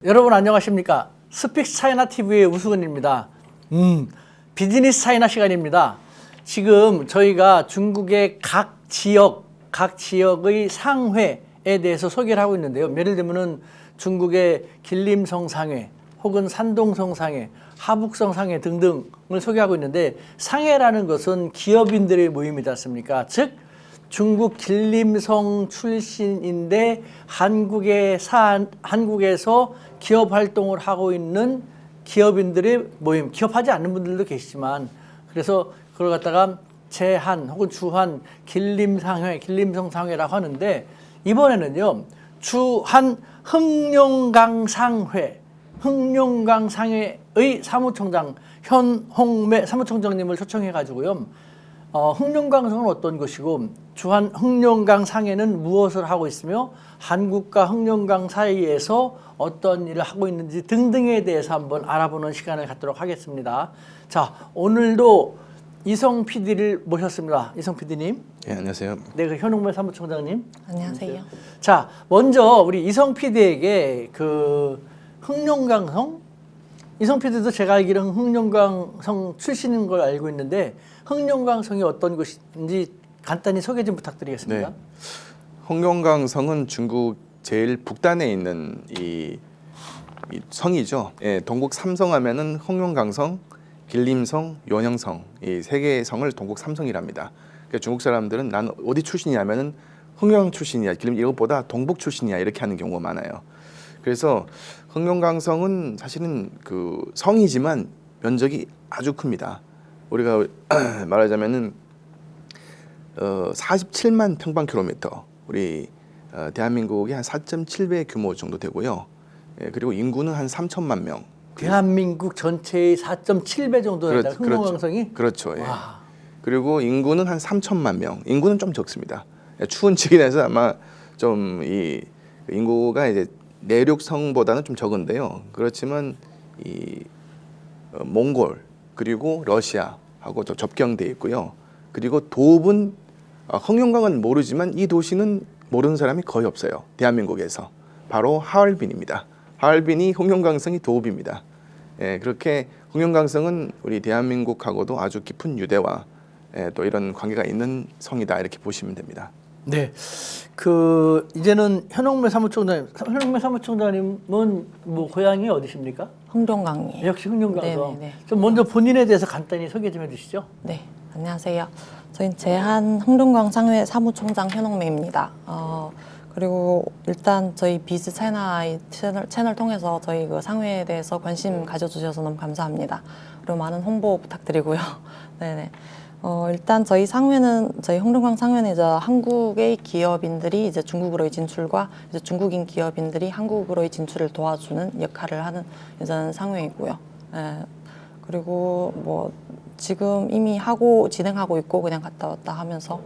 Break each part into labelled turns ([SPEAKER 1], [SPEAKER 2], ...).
[SPEAKER 1] 여러분 안녕하십니까? 스픽 차이나 TV의 우수근입니다. 비즈니스 차이나 시간입니다. 지금 저희가 중국의 각 지역의 상회에 대해서 소개를 하고 있는데요. 예를 들면은 중국의 길림성 상회, 혹은 산동성 상회, 하북성 상회 등등을 소개하고 있는데, 상회라는 것은 기업인들의 모임이지 않습니까? 즉 중국 길림성 출신인데 한국에서 기업 활동을 하고 있는 기업인들의 모임, 기업하지 않는 분들도 계시지만, 그래서 그걸 갖다가 제한 혹은 주한 길림상회, 길림성 상회라고 하는데, 이번에는요 주한 흑룡강 상회, 흑룡강 상회의 사무총장 현홍매 사무총장님을 초청해 가지고요, 흑룡강성은 어떤 것이고 주한 흑룡강 상회는 무엇을 하고 있으며 한국과 흑룡강 사이에서 어떤 일을 하고 있는지 등등에 대해서 한번 알아보는 시간을 갖도록 하겠습니다. 자, 오늘도 이성 PD를 모셨습니다. 이성 PD님.
[SPEAKER 2] 네, 안녕하세요.
[SPEAKER 1] 네, 그 현홍매 사무총장님.
[SPEAKER 3] 안녕하세요.
[SPEAKER 1] 자, 먼저 우리 이성 PD에게 그 흑룡강성, 이성 PD도 제가 알기로는 흑룡강성 출신인 걸 알고 있는데, 흑룡강성이 어떤 곳인지 간단히 소개 좀 부탁드리겠습니다.
[SPEAKER 2] 네. 흑룡강성은 중국 제일 북단에 있는 이 성이죠. 예, 동국 삼성하면은 흑룡강성, 길림성, 요녕성 이 세 개의 성을 동국 삼성이랍니다. 그러니까 중국 사람들은 난 어디 출신이냐면은 흑룡 출신이야, 길림 이것보다 동북 출신이야 이렇게 하는 경우가 많아요. 그래서 흑룡강성은 사실은 그 성이지만 면적이 아주 큽니다. 우리가 말하자면은 47만 평방킬로미터, 우리 대한민국의 한 4.7배 규모 정도 되고요. 예, 그리고 인구는 한 3천만 명.
[SPEAKER 1] 대한민국 전체의 4.7배 정도 된다. 흑룡강성이?
[SPEAKER 2] 그렇죠. 예.
[SPEAKER 1] 와.
[SPEAKER 2] 그리고 인구는 한 3천만 명. 인구는 좀 적습니다. 추운 지역이라서 아마 좀 이 인구가 이제 내륙성보다는 좀 적은데요. 그렇지만 이 몽골 그리고 러시아하고 좀 접경돼 있고요. 그리고 도읍은 흑룡강은 모르지만 이 도시는 모르는 사람이 거의 없어요. 대한민국에서. 바로 하얼빈입니다. 하얼빈이 흑룡강성이 도읍입니다. 예, 그렇게 흑룡강성은 우리 대한민국하고도 아주 깊은 유대와 또 이런 관계가 있는 성이다 이렇게 보시면 됩니다.
[SPEAKER 1] 네, 그 이제는 현홍매 사무총장님은 뭐 고향이 어디십니까?
[SPEAKER 3] 흑룡강이에요.
[SPEAKER 1] 역시 흑룡강성.
[SPEAKER 3] 네네네.
[SPEAKER 1] 좀 먼저 본인에 대해서 간단히 소개 좀 해주시죠.
[SPEAKER 3] 네, 안녕하세요. 저희는 제한 흑룡강 상회 사무총장 현홍매입니다. 그리고 일단 저희 비즈 차이나 채널 통해서 저희 그 상회에 대해서 관심 가져주셔서 너무 감사합니다. 그리고 많은 홍보 부탁드리고요. 네네. 일단 저희 흑룡강 상회는 이제 한국의 기업인들이 이제 중국으로의 진출과 이제 중국인 기업인들이 한국으로의 진출을 도와주는 역할을 하는 이제 상회이고요. 예. 그리고 뭐 지금 이미 진행하고 있고 그냥 갔다 왔다 하면서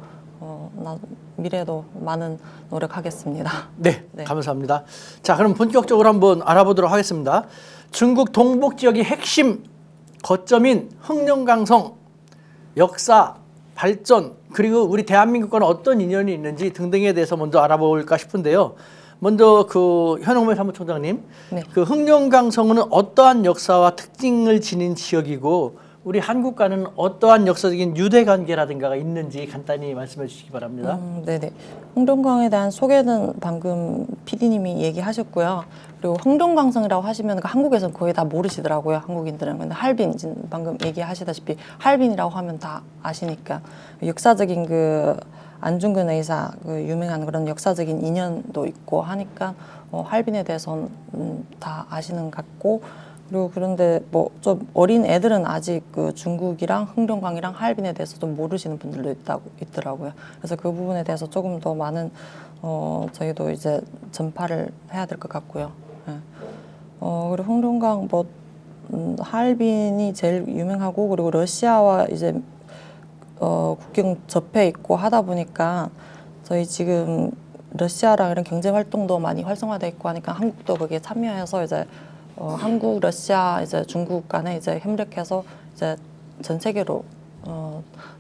[SPEAKER 3] 미래에도 많은 노력하겠습니다.
[SPEAKER 1] 네,
[SPEAKER 3] 네.
[SPEAKER 1] 감사합니다. 자, 그럼 본격적으로 한번 알아보도록 하겠습니다. 중국 동북 지역의 핵심 거점인 흑룡강성 역사, 발전, 그리고 우리 대한민국과는 어떤 인연이 있는지 등등에 대해서 먼저 알아볼까 싶은데요. 먼저 그 현홍매 사무총장님,
[SPEAKER 3] 네.
[SPEAKER 1] 그 흑룡강성은 어떠한 역사와 특징을 지닌 지역이고 우리 한국과는 어떠한 역사적인 유대 관계라든가가 있는지 간단히 말씀해 주시기 바랍니다.
[SPEAKER 3] 네네. 흑룡강에 대한 소개는 방금 PD님이 얘기하셨고요. 그리고 흑룡강성이라고 하시면 한국에서는 거의 다 모르시더라고요. 한국인들은. 근데 할빈, 방금 얘기하시다시피 할빈이라고 하면 다 아시니까 역사적인 그 안중근 의사 그 유명한 그런 역사적인 인연도 있고 하니까 할빈에 대해서는 다 아시는 것 같고, 그리고 그런데 뭐 좀 어린 애들은 아직 그 중국이랑 흑룡강이랑 할빈에 대해서 좀 모르시는 분들도 있더라고요. 그래서 그 부분에 대해서 조금 더 많은 저희도 이제 전파를 해야 될 것 같고요. 예. 그리고 흑룡강 할빈이 제일 유명하고, 그리고 러시아와 이제 국경 접해 있고 하다 보니까 저희 지금 러시아랑 이런 경제 활동도 많이 활성화돼 있고 하니까 한국도 거기에 참여해서 이제 한국, 러시아, 이제 중국 간에 이제 협력해서 이제 전 세계로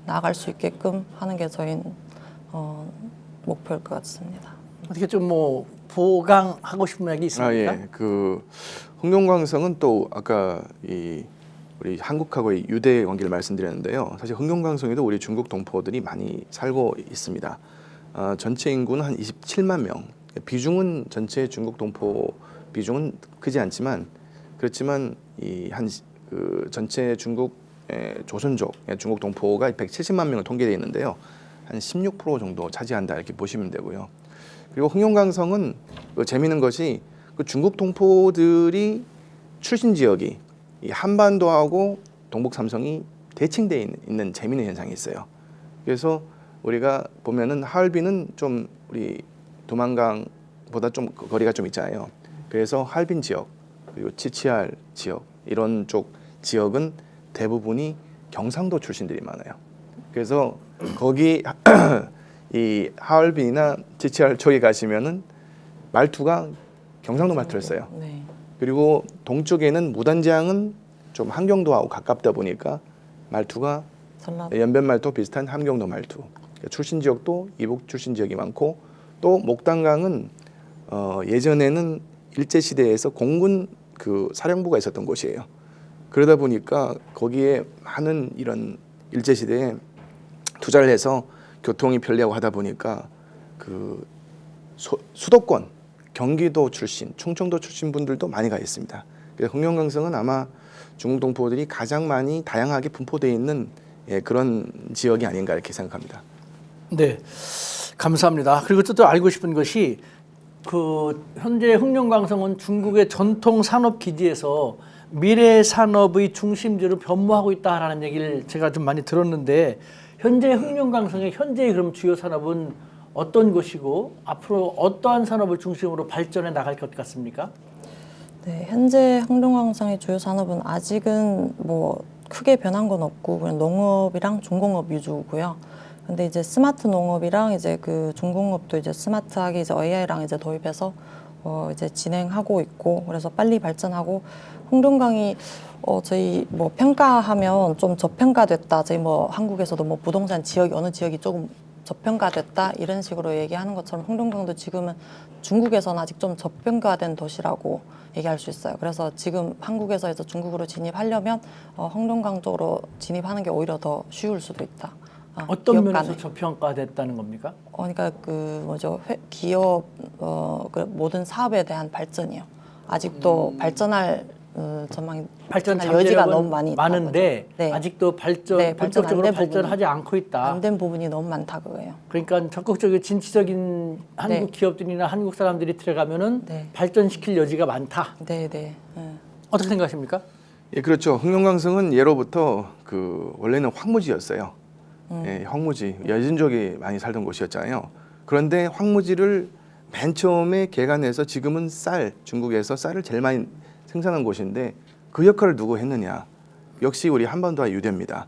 [SPEAKER 3] 나아갈 수 있게끔 하는 게 저희 목표일 것 같습니다.
[SPEAKER 1] 어떻게 좀 뭐 보강하고 싶은 이야기 있습니까?
[SPEAKER 2] 예. 그 흥룡강성은 또 아까 우리 한국하고의 유대 관계를 말씀드렸는데요. 사실 흥룡강성에도 우리 중국 동포들이 많이 살고 있습니다. 전체 인구는 한 27만 명. 비중은 전체 중국 동포 비중은 크지 않지만 그렇지만 그 전체 중국 조선족 중국 동포가 170만 명을 통계되어 있는데요. 한 16% 정도 차지한다 이렇게 보시면 되고요. 그리고 흥룡강성은 재미있는 것이 그 중국 동포들이 출신 지역이 이 한반도하고 동북 삼성이 대칭되어 있는 재미있는 현상이 있어요. 그래서 우리가 보면은 하얼빈은 좀 우리 두만강보다 좀 거리가 좀 있잖아요. 그래서 하얼빈 지역 그리고 치치알 지역 이런 쪽 지역은 대부분이 경상도 출신들이 많아요. 그래서 거기 이 하얼빈이나 치치알 쪽에 가시면은 말투가 경상도 말투를 써요.
[SPEAKER 3] 네.
[SPEAKER 2] 그리고 동쪽에는 무단지항은 좀 함경도하고 가깝다 보니까 말투가
[SPEAKER 3] 전라도.
[SPEAKER 2] 연변 말투 비슷한 함경도 말투. 출신 지역도 이북 출신 지역이 많고 또 목단강은 예전에는 일제 시대에서 공군 그 사령부가 있었던 곳이에요. 그러다 보니까 거기에 많은 이런 일제 시대에 투자를 해서 교통이 편리하고 하다 보니까 그 수도권 경기도 출신, 충청도 출신 분들도 많이 가 있습니다. 그래서 흥룡강성은 아마 중국 동포들이 가장 많이 다양하게 분포되어 있는 그런 지역이 아닌가 이렇게 생각합니다.
[SPEAKER 1] 네, 감사합니다. 그리고 또 알고 싶은 것이 그 현재 흥룡강성은 중국의 전통 산업 기지에서 미래 산업의 중심지로 변모하고 있다라는 얘기를 제가 좀 많이 들었는데 현재 흥룡강성의 현재의 그럼 주요 산업은 어떤 것이고 앞으로 어떠한 산업을 중심으로 발전해 나갈 것 같습니까?
[SPEAKER 3] 네, 현재 흥룡강성의 주요 산업은 아직은 뭐 크게 변한 건 없고 그냥 농업이랑 중공업 위주고요. 근데 이제 스마트 농업이랑 이제 그 중공업도 이제 스마트하게 이제 AI랑 이제 도입해서 이제 진행하고 있고 그래서 빨리 발전하고 흥룡강이 저희 뭐 평가하면 좀 저평가됐다. 저희 뭐 한국에서도 뭐 부동산 지역이 어느 지역이 조금 저평가됐다 이런 식으로 얘기하는 것처럼 흥룡강도 지금은 중국에서는 아직 좀 저평가된 도시라고 얘기할 수 있어요. 그래서 지금 한국에서 해서 중국으로 진입하려면 흥룡강 쪽으로 진입하는 게 오히려 더 쉬울 수도 있다.
[SPEAKER 1] 어떤
[SPEAKER 3] 기업
[SPEAKER 1] 면에서
[SPEAKER 3] 간에.
[SPEAKER 1] 저평가됐다는 겁니까?
[SPEAKER 3] 그러니까 그 뭐죠 기업 그 모든 사업에 대한 발전이요. 아직도 발전할 전망이
[SPEAKER 1] 발전
[SPEAKER 3] 발전할 여지가
[SPEAKER 1] 잠재력은
[SPEAKER 3] 너무 많이
[SPEAKER 1] 많은데
[SPEAKER 3] 네.
[SPEAKER 1] 아직도
[SPEAKER 3] 네, 발전 안
[SPEAKER 1] 본격적으로
[SPEAKER 3] 된
[SPEAKER 1] 발전하지 않고 있다.
[SPEAKER 3] 안 된 부분이 너무 많다 그거예요.
[SPEAKER 1] 그러니까 적극적인 진취적인 한국
[SPEAKER 3] 네.
[SPEAKER 1] 기업들이나 한국 사람들이 들어가면은
[SPEAKER 3] 네.
[SPEAKER 1] 발전시킬 여지가 많다.
[SPEAKER 3] 네, 네.
[SPEAKER 1] 어떻게 생각하십니까?
[SPEAKER 2] 예, 그렇죠. 흥룡강성은 예로부터 그 원래는 황무지였어요. 예, 황무지, 여진족이 많이 살던 곳이었잖아요. 그런데 황무지를 맨 처음에 개간해서 지금은 중국에서 쌀을 제일 많이 생산한 곳인데 그 역할을 누구 했느냐? 역시 우리 한반도와 유대입니다.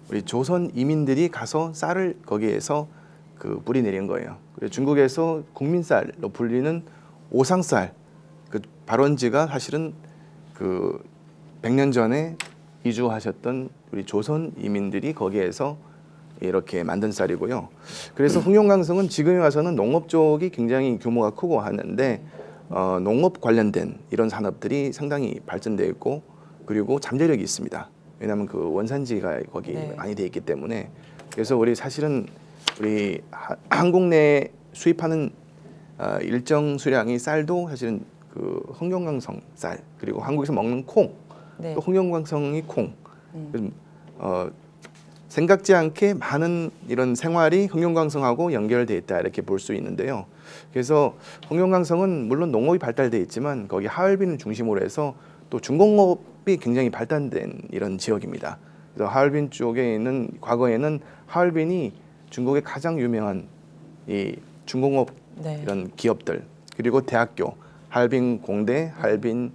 [SPEAKER 2] 우리 조선 이민들이 가서 쌀을 거기에서 그 뿌리 내린 거예요. 그래서 중국에서 국민쌀로 불리는 오상쌀 그 발원지가 사실은 그 100년 전에 이주하셨던 우리 조선 이민들이 거기에서 이렇게 만든 쌀이고요. 그래서 흥룡강성은 지금에 와서는 농업 쪽이 굉장히 규모가 크고 하는데 농업 관련된 이런 산업들이 상당히 발전되어 있고 그리고 잠재력이 있습니다. 왜냐하면 그 원산지가 거기
[SPEAKER 3] 네.
[SPEAKER 2] 많이 돼 있기 때문에 그래서 우리 사실은 우리 한국 내에 수입하는 일정 수량의 쌀도 사실은 그 흥룡강성 쌀 그리고 한국에서 먹는 콩
[SPEAKER 3] 네.
[SPEAKER 2] 또 흥룡강성이 콩 생각지 않게 많은 이런 생활이 흥룡강성하고 연결돼 있다 이렇게 볼 수 있는데요. 그래서 흥룡강성은 물론 농업이 발달돼 있지만 거기 하얼빈을 중심으로 해서 또 중공업이 굉장히 발달된 이런 지역입니다. 그래서 하얼빈 쪽에 있는 과거에는 하얼빈이 중국의 가장 유명한 이 중공업
[SPEAKER 3] 네.
[SPEAKER 2] 이런 기업들 그리고 대학교 하얼빈 공대, 하얼빈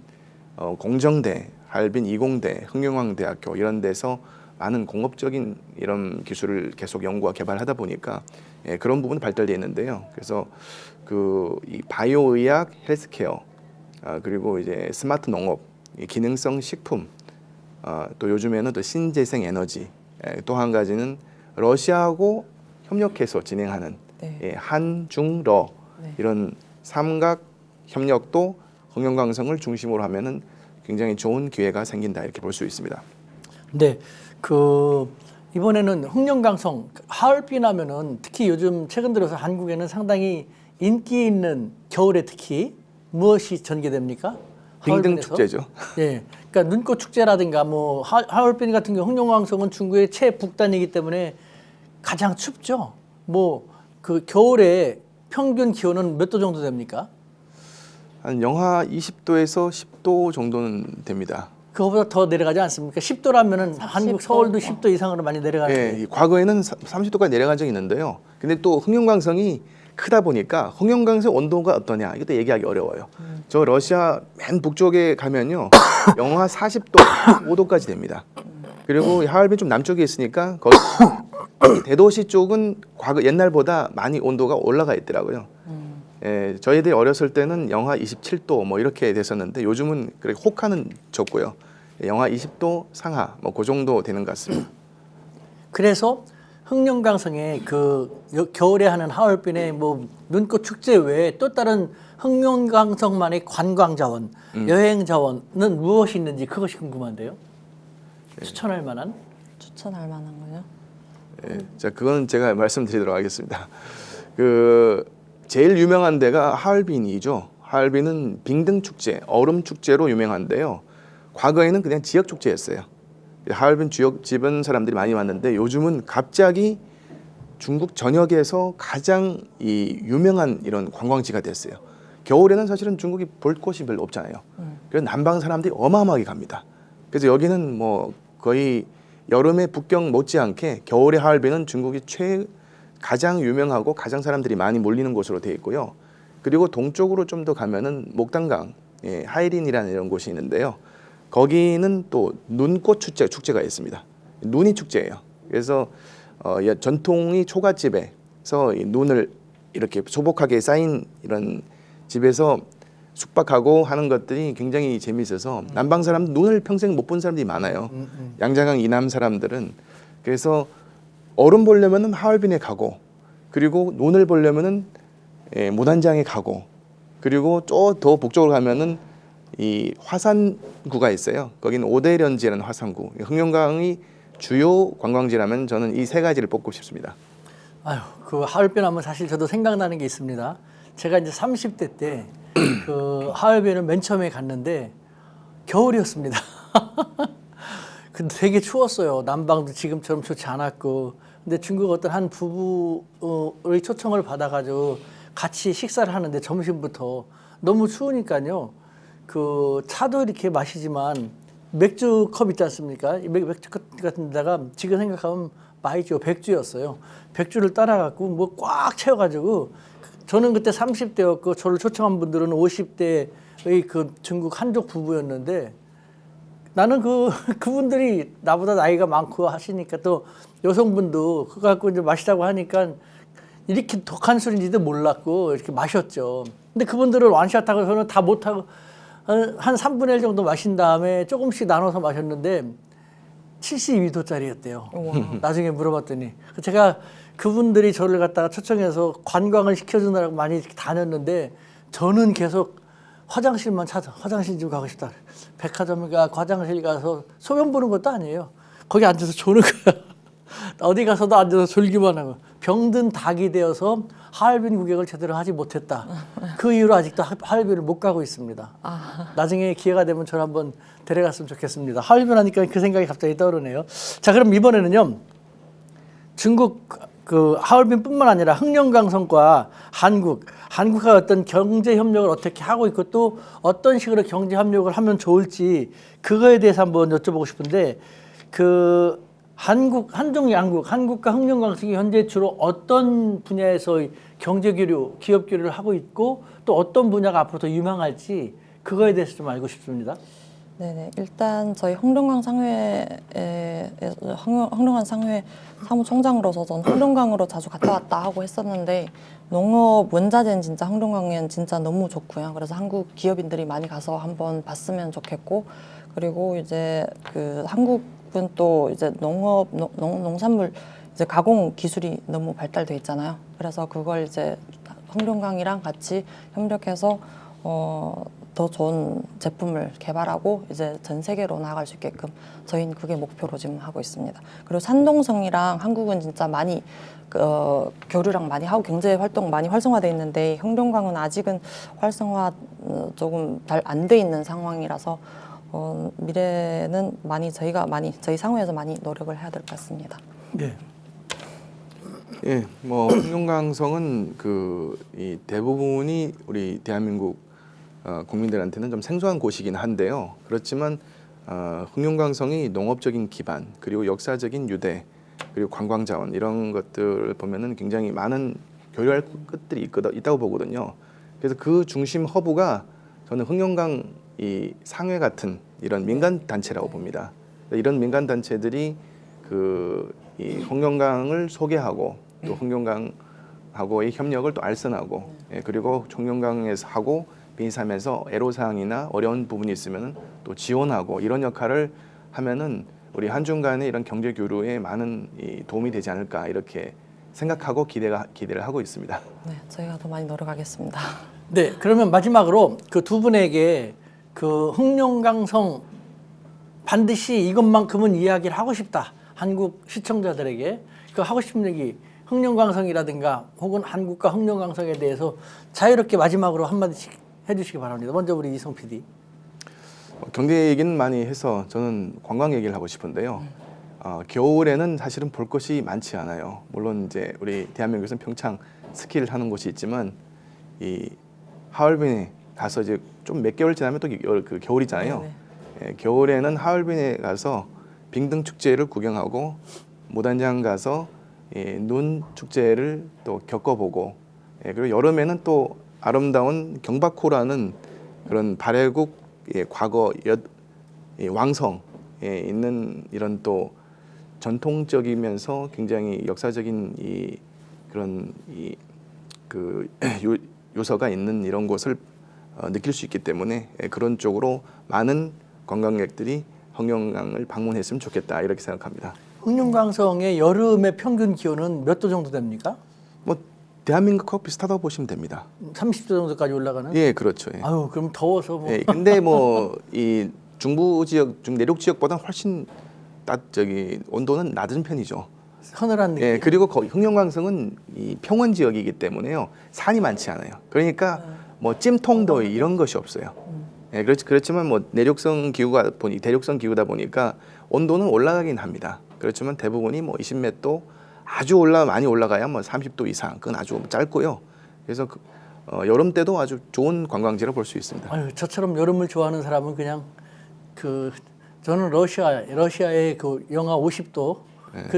[SPEAKER 2] 공정대, 하얼빈 이공대, 흥룡왕대학교 이런 데서 많은 공업적인 이런 기술을 계속 연구와 개발하다 보니까 그런 부분 발달되어 있는데요. 그래서 그 이 바이오 의학, 헬스케어 그리고 이제 스마트 농업, 기능성 식품 또 요즘에는 또 신재생 에너지 또 한 가지는 러시아하고 협력해서 진행하는
[SPEAKER 3] 네.
[SPEAKER 2] 한중러
[SPEAKER 3] 네.
[SPEAKER 2] 이런 삼각 협력도 흥룡강성을 중심으로 하면은 굉장히 좋은 기회가 생긴다 이렇게 볼 수 있습니다.
[SPEAKER 1] 네, 이번에는 흥룡강성 하얼빈 하면은 특히 요즘 최근 들어서 한국에는 상당히 인기 있는 겨울에 특히 무엇이 전개됩니까?
[SPEAKER 2] 빙등
[SPEAKER 1] 하얼빈에서?
[SPEAKER 2] 축제죠.
[SPEAKER 1] 예, 그러니까 눈꽃 축제라든가 뭐 하얼빈 같은 경우 흥룡강성은 중국의 최북단이기 때문에 가장 춥죠. 뭐 그 겨울에 평균 기온은 몇 도 정도 됩니까?
[SPEAKER 2] 한 영하 20도에서 10도 정도는 됩니다.
[SPEAKER 1] 그거보다 더 내려가지 않습니까? 10도라면은 한국
[SPEAKER 3] 10도.
[SPEAKER 1] 서울도 10도 이상으로 많이 내려가는데.
[SPEAKER 2] 이 과거에는 30도까지 내려간 적이 있는데요. 근데 또 흥룡강성이 크다 보니까 흥룡강성 온도가 어떠냐 이것도 얘기하기 어려워요. 저 러시아 맨 북쪽에 가면요 영하 40도, 5도까지 됩니다. 그리고 하얼빈 좀 남쪽에 있으니까 거기 대도시 쪽은 과거 옛날보다 많이 온도가 올라가 있더라고요. 저희들이 어렸을 때는 영하 27도 뭐 이렇게 됐었는데 요즘은 그래 혹한은 적고요. 영하 20도 상하 뭐 그 정도 되는 것 같습니다.
[SPEAKER 1] 그래서 흥룡강성에 겨울에 하는 하얼빈의 뭐 눈꽃 축제 외에 또 다른 흥룡강성만의 관광 자원, 여행 자원은 무엇이 있는지 그것이 궁금한데요. 추천할 만한?
[SPEAKER 3] 추천할 만한 거요?
[SPEAKER 2] 자, 그건 제가 말씀드리도록 하겠습니다. 제일 유명한 데가 하얼빈이죠. 하얼빈은 빙등 축제, 얼음 축제로 유명한데요. 과거에는 그냥 지역 축제였어요. 하얼빈 지역 집은 사람들이 많이 왔는데 요즘은 갑자기 중국 전역에서 가장 유명한 이런 관광지가 됐어요. 겨울에는 사실은 중국이 볼 곳이 별로 없잖아요. 그래서 남방 사람들이 어마어마하게 갑니다. 그래서 여기는 뭐 거의 여름의 북경 못지않게 겨울의 하얼빈은 중국이 가장 유명하고 가장 사람들이 많이 몰리는 곳으로 되어 있고요. 그리고 동쪽으로 좀 더 가면은 목단강, 하이린이라는 이런 곳이 있는데요. 거기는 또 눈꽃 축제가 있습니다. 눈이 축제예요. 그래서 전통이 초가집에서 이 눈을 이렇게 소복하게 쌓인 이런 집에서 숙박하고 하는 것들이 굉장히 재미있어서 남방 사람 눈을 평생 못 본 사람들이 많아요. 양자강 이남 사람들은. 그래서 얼음 보려면은 하얼빈에 가고 그리고 눈을 보려면은 모단장에 가고 그리고 더 북쪽으로 가면은 이 화산구가 있어요. 거기는 오대련지라는 화산구. 흥룡강의 주요 관광지라면 저는 이 세 가지를 뽑고 싶습니다.
[SPEAKER 1] 아유, 하얼빈 하면 사실 저도 생각나는 게 있습니다. 제가 이제 30대 때 하얼빈을 맨 처음에 갔는데 겨울이었습니다. 근데 되게 추웠어요. 남방도 지금처럼 좋지 않았고. 근데 중국 어떤 한 부부의 초청을 받아가지고 같이 식사를 하는데 점심부터 너무 추우니까요. 차도 이렇게 마시지만 맥주 컵 있지 않습니까? 이 맥주 컵 같은 데다가 지금 생각하면 마이쮸 백주였어요. 백주를 따라갖고 뭐 꽉 채워가지고 저는 그때 30대였고 저를 초청한 분들은 50대의 중국 한족 부부였는데 나는 그분들이 나보다 나이가 많고 하시니까 또 여성분도 그거 갖고 이제 마시자고 하니까 이렇게 독한 술인지도 몰랐고 이렇게 마셨죠. 근데 그분들은 완샷하고 저는 다 못하고 한 3분의 1 정도 마신 다음에 조금씩 나눠서 마셨는데 72도짜리였대요. 나중에 물어봤더니 제가 그분들이 저를 갖다가 초청해서 관광을 시켜주느라고 많이 다녔는데 저는 계속 화장실만 찾아 화장실 좀 가고 싶다. 백화점에 화장실 가서 소변 보는 것도 아니에요. 거기 앉아서 조는 거야. 어디 가서도 앉아서 졸기만 하고 병든 닭이 되어서 하얼빈 구경을 제대로 하지 못했다. 그 이후로 아직도 하얼빈을 못 가고 있습니다. 나중에 기회가 되면 저를 한번 데려갔으면 좋겠습니다. 하얼빈 하니까 그 생각이 갑자기 떠오르네요. 자, 그럼 이번에는요. 중국 하얼빈뿐만 아니라 흥룡강성과 한국과 어떤 경제 협력을 어떻게 하고 있고 또 어떤 식으로 경제 협력을 하면 좋을지 그거에 대해서 한번 여쭤보고 싶은데 한국과 흥룡강성이 현재 주로 어떤 분야에서 경제 교류, 기업 교류를 하고 있고 또 어떤 분야가 앞으로 더 유망할지 그거에 대해서 좀 알고 싶습니다.
[SPEAKER 3] 네네. 일단 저희 흥룡강 상회 사무총장으로서 전 흥룡강으로 자주 갔다 왔다 하고 했었는데 농업 원자재는 진짜 흥룡강엔 진짜 너무 좋고요. 그래서 한국 기업인들이 많이 가서 한번 봤으면 좋겠고 그리고 이제 한국은 또 이제 농산물 이제 가공 기술이 너무 발달돼 있잖아요. 그래서 그걸 이제 흥룡강이랑 같이 협력해서 더 좋은 제품을 개발하고 이제 전 세계로 나아갈 수 있게끔 저희는 그게 목표로 지금 하고 있습니다. 그리고 산동성이랑 한국은 진짜 많이 교류랑 많이 하고 경제 활동 많이 활성화돼 있는데 흑룡강은 아직은 활성화 조금 잘 안 돼 있는 상황이라서 미래는 저희 상호에서 많이 노력을 해야 될 것 같습니다.
[SPEAKER 1] 네.
[SPEAKER 2] 예, 뭐 흑룡강성은 이 대부분이 우리 대한민국 국민들한테는 좀 생소한 곳이긴 한데요. 그렇지만 흑룡강성이 농업적인 기반 그리고 역사적인 유대 그리고 관광자원 이런 것들을 보면은 굉장히 많은 교류할 것들이 있다고 보거든요. 그래서 그 중심 허브가 저는 흑룡강 이 상회 같은 이런 민간 단체라고 봅니다. 이런 민간 단체들이 이 흑룡강을 소개하고 또 흑룡강하고의 협력을 또 알선하고 그리고 흑룡강에서 하고 비인삼에서 애로사항이나 어려운 부분이 있으면 또 지원하고 이런 역할을 하면은 우리 한중 간의 이런 경제 교류에 많은 도움이 되지 않을까 이렇게 생각하고 기대를 하고 있습니다.
[SPEAKER 3] 네, 저희가 더 많이 노력하겠습니다.
[SPEAKER 1] 네, 그러면 마지막으로 그 두 분에게 그 흑룡강성 반드시 이것만큼은 이야기를 하고 싶다. 한국 시청자들에게 그 하고 싶은 얘기 흑룡강성이라든가 혹은 한국과 흑룡강성에 대해서 자유롭게 마지막으로 한마디씩 해주시기 바랍니다. 먼저 우리 이성 PD.
[SPEAKER 2] 경제 얘기는 많이 해서 저는 관광 얘기를 하고 싶은데요. 겨울에는 사실은 볼 것이 많지 않아요. 물론 이제 우리 대한민국에서는 평창 스키를 하는 곳이 있지만 이 하얼빈에 가서 이제 좀 몇 개월 지나면 또 겨울이잖아요. 예, 겨울에는 하얼빈에 가서 빙등 축제를 구경하고 모단장 가서 눈 축제를 또 겪어보고 그리고 여름에는 또 아름다운 경박호라는 그런 발해국 과거 왕성에 있는 이런 또 전통적이면서 굉장히 역사적인 그런 요소가 있는 이런 곳을 느낄 수 있기 때문에 그런 쪽으로 많은 관광객들이 흑룡강을 방문했으면 좋겠다 이렇게 생각합니다.
[SPEAKER 1] 흑룡강성의 여름의 평균 기온은 몇 도 정도 됩니까?
[SPEAKER 2] 뭐 대한민국하고 비슷하다고 보시면 됩니다.
[SPEAKER 1] 30도 정도까지 올라가는?
[SPEAKER 2] 예, 그렇죠. 예.
[SPEAKER 1] 아유, 그럼 더워서 뭐.
[SPEAKER 2] 예, 근데 뭐 이 중부 지역, 내륙 지역보다 훨씬 온도는 낮은 편이죠.
[SPEAKER 1] 서늘한 느낌.
[SPEAKER 2] 예, 그리고 흑룡강성은 이 평원 지역이기 때문에요. 산이 많지 않아요. 그러니까 뭐 찜통더위 이런 것이 없어요. 예, 그렇지만 뭐 대륙성 기후다 보니까 온도는 올라가긴 합니다. 그렇지만 대부분이 뭐 20몇 도 아주 많이 올라가야 뭐 30도 이상 그건 아주 짧고요. 그래서 여름 때도 아주 좋은 관광지를 볼 수 있습니다.
[SPEAKER 1] 아유, 저처럼 여름을 좋아하는 사람은 그냥 저는 러시아의 그 영하 50도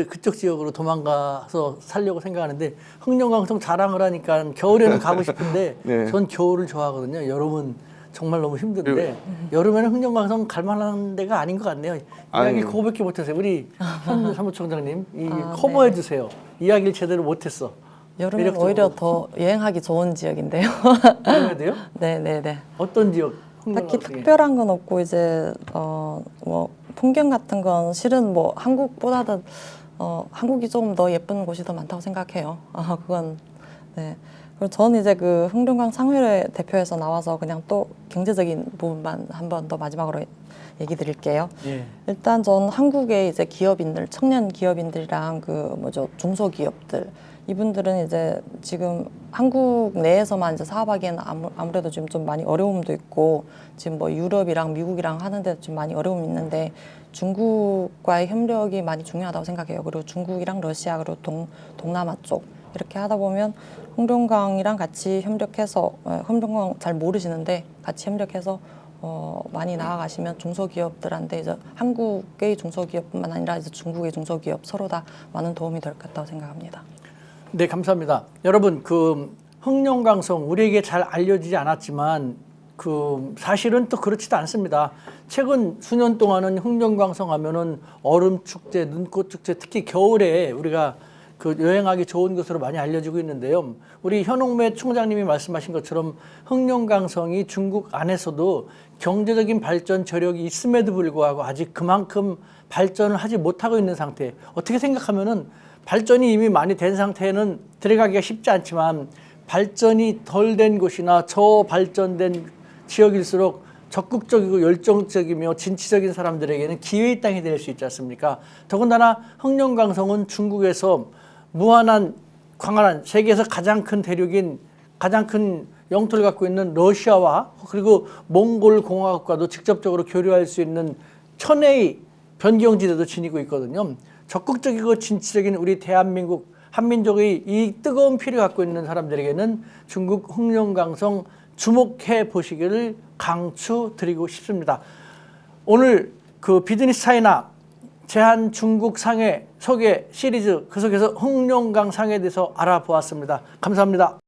[SPEAKER 1] 그쪽 지역으로 도망가서 살려고 생각하는데 흑룡강성 자랑을 하니까 겨울에는 가고 싶은데
[SPEAKER 2] 네.
[SPEAKER 1] 전 겨울을 좋아하거든요. 여름은 정말 너무 힘든데 여름에는 흑룡강성 갈 만한 데가 아닌 것 같네요. 이야기 그거밖에 못했어요. 우리 현 사무총장님 커버해 주세요. 이야기를 제대로 못했어.
[SPEAKER 3] 여름은
[SPEAKER 1] 매력적으로.
[SPEAKER 3] 오히려 더 여행하기 좋은 지역인데요.
[SPEAKER 1] 그래야 돼요?
[SPEAKER 3] 네네네.
[SPEAKER 1] 어떤 지역?
[SPEAKER 3] 딱히
[SPEAKER 1] 흑룡강성에?
[SPEAKER 3] 특별한 건 없고 이제 뭐 풍경 같은 건 실은 뭐 한국보다도 한국이 조금 더 예쁜 곳이 더 많다고 생각해요. 그건 네. 그리고 저는 이제 그 흑룡강 상회를 대표해서 나와서 그냥 또 경제적인 부분만 한 번 더 마지막으로 얘기 드릴게요.
[SPEAKER 1] 예.
[SPEAKER 3] 일단 전 한국의 이제 기업인들, 청년 기업인들이랑 중소기업들 이분들은 이제 지금 한국 내에서만 이제 사업하기에는 아무래도 지금 좀 많이 어려움도 있고 지금 뭐 유럽이랑 미국이랑 하는데 좀 많이 어려움이 있는데 중국과의 협력이 많이 중요하다고 생각해요. 그리고 중국이랑 러시아 그리고 동남아 쪽 이렇게 하다 보면 흑룡강이랑 같이 협력해서 흑룡강 잘 모르시는데 같이 협력해서 많이 나아가시면 중소기업들한테 이제 한국의 중소기업뿐만 아니라 이제 중국의 중소기업 서로 다 많은 도움이 될 것 같다고 생각합니다.
[SPEAKER 1] 네, 감사합니다. 여러분, 흑룡강성 우리에게 잘 알려지지 않았지만 사실은 또 그렇지도 않습니다. 최근 수년 동안은 흑룡강성 하면은 얼음 축제, 눈꽃 축제, 특히 겨울에 우리가 여행하기 좋은 곳으로 많이 알려지고 있는데요. 우리 현옥매 총장님이 말씀하신 것처럼 흑룡강성이 중국 안에서도 경제적인 발전 저력이 있음에도 불구하고 아직 그만큼 발전을 하지 못하고 있는 상태. 어떻게 생각하면은 발전이 이미 많이 된 상태에는 들어가기가 쉽지 않지만 발전이 덜 된 곳이나 저발전된 지역일수록 적극적이고 열정적이며 진취적인 사람들에게는 기회의 땅이 될 수 있지 않습니까? 더군다나 흑룡강성은 중국에서 무한한 광활한 세계에서 가장 큰 대륙인 가장 큰 영토를 갖고 있는 러시아와 그리고 몽골 공화국과도 직접적으로 교류할 수 있는 천혜의 변경지대도 지니고 있거든요. 적극적이고 진취적인 우리 대한민국 한민족의 이 뜨거운 피를 갖고 있는 사람들에게는 중국 흑룡강성 주목해 보시기를 강추드리고 싶습니다. 오늘 그 비즈니스 차이나 제한 중국 상해 소개 시리즈 그 속에서 흑룡강상에 대해서 알아보았습니다. 감사합니다.